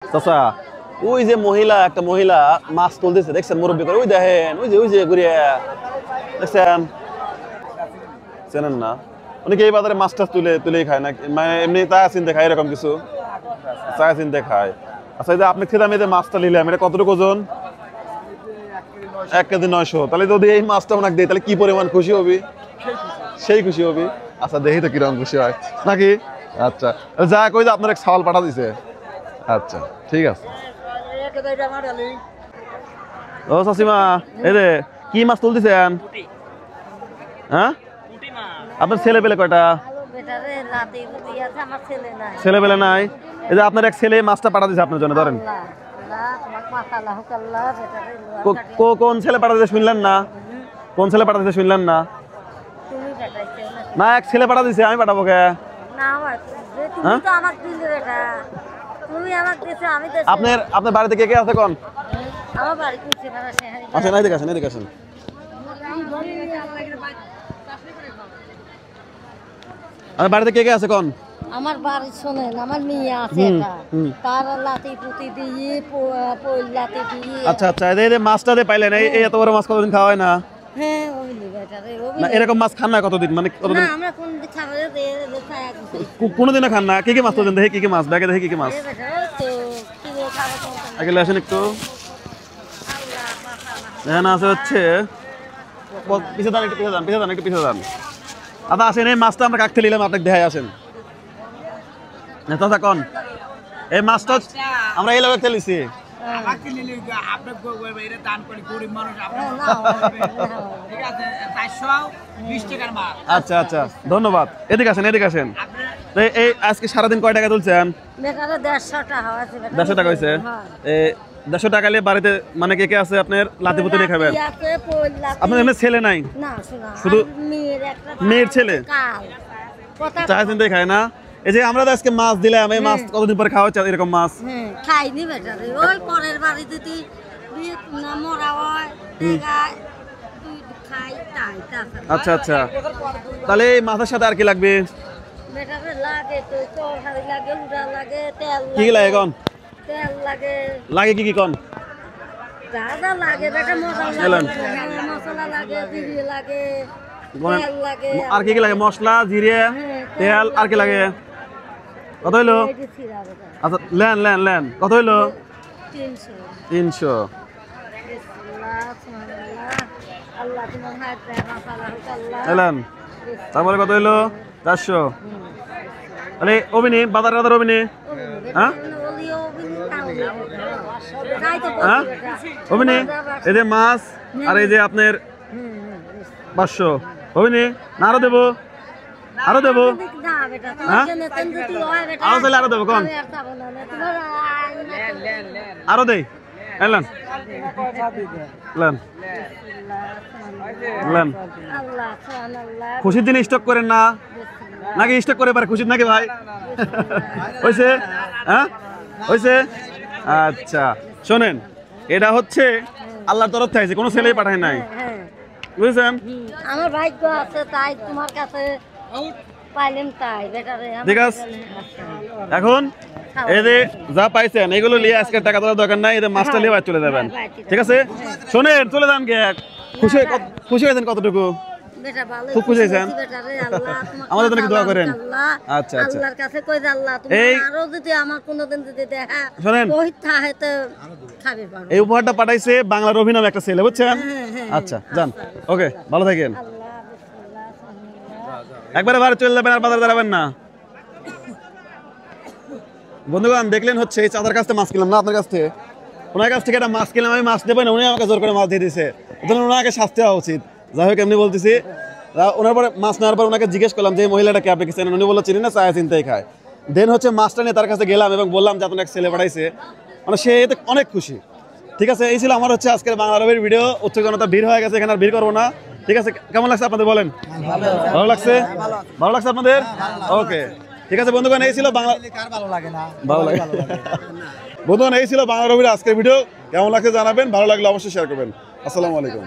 চাচা ওই যে একটা মহিলা মাছ তুলতেছে দেখছেন মুরব্বী করে ওই দেখেন ওই যে ঘুরিয়ে দেখছেন চেনেন না অনেকে এই বাজারে মাছ টাছ তুলেই খায় না মানে এমনি চা চিনতে খায় এরকম কিছু চা চিনতে খায়। আচ্ছা এই যে আপনি খেতে আমি যে মাছটা নিলাম এটা কতটুকু ওজন? 1 কেজি 900। তাহলে যদি এই মাছটা ওনাকে দিই তাহলে কি পরিমাণ খুশি হবি? সেই খুশি হবি। আচ্ছা দেখি তো কিরকম খুশি হয় নাকি। আচ্ছা যা কই যে আপনার এক ছাওয়াল পাঠা দিছে। আচ্ছা ঠিক আছে। ও চাচিমা এই যে কি মাছ তুলতেছেন? হ্যাঁ আপনার ছেলে পেলে কয়টা? ছেলে পেলে নাই। এই যে আপনার এক ছেলে মাছটা পাঠা দিছে আপনার জন্য ধরেন। কোন ছেলে পাঠা দিতে শুনলেন না? কোন ছেলে পাঠা দিতে শুনলেন না? না এক ছেলে পাঠা দিছে আমি পাঠাবো কে? আপনার বাড়িতে কে কে আছে কোন? আচ্ছা নাই দেখাছেন দেখাছেন। আমার বাড়িতে কে কে আছে কোন? আমার বাড়ি শোনেন আমার মেয়ে আছে এটা তার লাতি পুতি দিয়ে লাতি দিয়ে। আচ্ছা আচ্ছা এই যে মাছটা যে পাইলেন এই এত বড় মাছ কতদিন খাওয়া হয় না? হ্যাঁ ওই বেটা রে না এরকম মাছ খান না কতদিন মানে কতদিন? না আমরা কোন দিন খাবো রে কোনদিনও খান না। কি কি মাছ তো দেখি কি কি মাছ ব্যাগে দেখি কি কি মাছ তো কি খাবো আগে আসেন একটু। এখানে আছে হচ্ছে পিছে দান একটু পিছে দান। আচ্ছা আসেন এই মাছটা আমরা কাটতে নিলাম আপনাকে দেখাই আসেন। নেতা কোন এই মাছটা আমরা এই লোকে খেলিছি। আচ্ছা আচ্ছা ধন্যবাদ। এদিকে আসেন। এই আজকে সারাদিন কয় টাকা তুলছেন? 150 টাকা হয়েছে। 150 টাকা নিয়ে বাড়িতে মানে কে কে আছে আপনার লাতি পুতি নিয়ে খাবেন? আপনার ছেলে নাই শুধু মেয়ের ছেলে চা চিনতে খায় না। এই যে আমরা তো আজকে মাছ দিলাম এই মাছ কতদিন পরে খাওয়া হচ্ছে এরকম মাছ? খাইনি বেটা রে ওই পরের বাড়ি যদি মরা হয় খাই তাই। আচ্ছা আচ্ছা তাহলে এই মাছের সাথে আর কি লাগবে? বেটা রে লাগে তো তরকারি লাগে উড়া লাগে তেল কি কি লাগে কোন? তেল লাগে কি কি কোন? দাদা লাগে বেটা মশলা লাগে জিরে লাগে তেল লাগে আর কি কি লাগে? মশলা জিরে তেল আর কি লাগে? কত হইলো? আচ্ছা লেন কত হইলো? 300। এলেন তারপরে কত হইলো? 400। তাহলে অভিনী বাজার অভিনী হ্যাঁ অভিনী এই যে মাছ আর এই যে আপনার 500 অভিনী না আরো দেবো আরো দেবো আরো দেবো কোন আরো দেই এলেন খুশির দিনে স্টক করেন না নাকি স্টক করে পারে খুশির নাকি ভাই? হয়েছে হ্যাঁ হয়েছে। আচ্ছা শোনেন এটা হচ্ছে আল্লাহর তরফ থেকে কোনো ছেলেই পাঠায় নাই বুঝছেন। আমার ভাগ্য আছে তাই তোমার কাছে পাইলেন তাই বেটা রে। ঠিক আছে এখন এই যে যা পাইছেন এগুলো নিয়ে আজকে টাকা দেওয়ার দরকার নাই। এদের মাছটা নিয়ে চলে যাবেন ঠিক আছে। শোনেন চলে যান কে খুশি হয়েছেন কতটুকু? খুব খুশি হয়েছেন? আমাদের জন্য কি দোয়া করেন? আচ্ছা আচ্ছা আল্লাহর কাছে কই আল্লাহ তুমি আরো যদি আমার কোনদিন যদি দেখা শুনেন ওই তাহলে খাবে পারো। এই উপহারটা পাঠাইছে বাংলার অভিনব একটা ছেলে বুঝছেন। আচ্ছা যান ওকে ভালো থাকেন। একবারে বাড়ি চলে যাবেন আর বাজার দাঁড়াবেন না। বন্ধুগণ দেখলেন হচ্ছে এই চাঁদার কাছ থেকে মাছ কিনলাম না আপনার কাছ থেকে ওনার কাছ থেকে একটা মাছ কিনলাম আমি মাছ দেবেন উনি আমাকে জোর করে মাছ দিয়ে দিয়েছে ওনাকে শাস্তি হওয়া উচিত। যাই হোক এমনি বলতেছি ওনার পরে মাছ নেওয়ার পর ওনাকে জিজ্ঞেস করলাম যে এই মহিলাটাকে আপনি কি চেনেন? উনি বললো চিনি না চা চিনতেই খায়। দেন হচ্ছে মাছটা নিয়ে তার কাছে গেলাম এবং বললাম যে আপনার এক ছেলে পাঠাইছে মানে সে এতে অনেক খুশি। ঠিক আছে এই ছিল আমার হচ্ছে আজকের বাংলা রবির ভিডিও। উচ্চ জনতা ভিড় হয়ে গেছে এখানে আর ভিড় করবো না। ঠিক আছে কেমন লাগছে আপনাদের বলেন? ভালো লাগছে আপনাদের? ওকে ঠিক আছে বন্ধুগণ এই ছিল বাংলা ভালো লাগে বন্ধুগণ এই ছিল বাংলা রবির আজকের ভিডিও। কেমন লাগছে জানাবেন, ভালো লাগলে অবশ্যই শেয়ার করবেন। আসসালামু আলাইকুম।